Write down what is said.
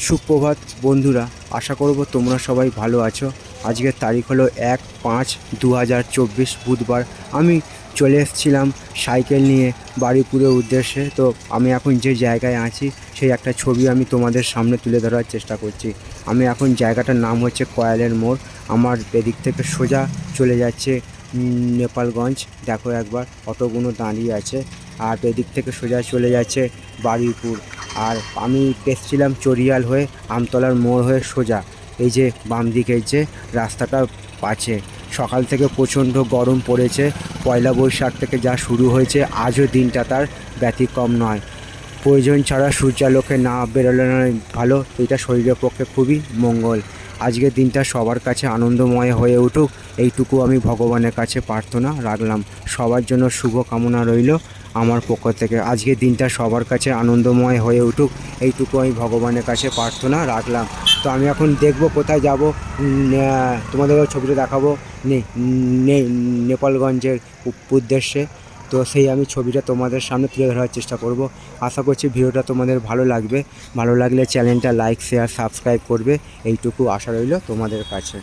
সুপ্রভাত বন্ধুরা, আশা করব তোমরা সবাই ভালো আছো। আজকের তারিখ হলো 1/5/2024 বুধবার। আমি চলে এসেছিলাম সাইকেল নিয়ে বারুইপুরের উদ্দেশ্যে। তো আমি এখন যে জায়গায় আছি সেই একটা ছবি আমি তোমাদের সামনে তুলে ধরার চেষ্টা করছি। আমি এখন জায়গাটার নাম হচ্ছে কয়ালের মোড়। আমার এদিক থেকে সোজা চলে যাচ্ছে নেপালগঞ্জ। দেখো একবার অটোগুলো দাঁড়িয়ে আছে, আর এদিক থেকে সোজা চলে যাচ্ছে বারুইপুর। আর আমি এসেছিলাম চরিয়াল হয়ে আমতলার মোড় হয়ে সোজা এই যে বাম দিকের যে রাস্তাটা আছে। সকাল থেকে প্রচণ্ড গরম পড়েছে। পয়লা বৈশাখ থেকে যা শুরু হয়েছে, আজও দিনটা তার ব্যতিক্রম নয়। প্রয়োজন ছাড়া সূর্যালোকে না বেরোলে ভালো, এটা শরীরের পক্ষে খুবই মঙ্গল। আজকের দিনটা সবার কাছে আনন্দময় হয়ে উঠুক, এইটুকু আমি ভগবানের কাছে প্রার্থনা রাখলাম। সবার জন্য শুভ কামনা রইল আমার পক্ষ থেকে। আজকের দিনটা সবার কাছে আনন্দময় হয়ে উঠুক, এইটুকু আমি ভগবানের কাছে প্রার্থনা রাখলাম। তো আমি এখন দেখব কোথায় যাব, তোমাদের ছবিটা দেখাবো নেপালগঞ্জের উদ্দেশ্যে। তো সেই আমি ছবিটা তোমাদের সামনে তুলে ধরার চেষ্টা করব। আশা করছি ভিডিওটা তোমাদের ভালো লাগবে। ভালো লাগলে চ্যানেলটা লাইক, শেয়ার, সাবস্ক্রাইব করবে, এইটুকু আশা রইল তোমাদের কাছে।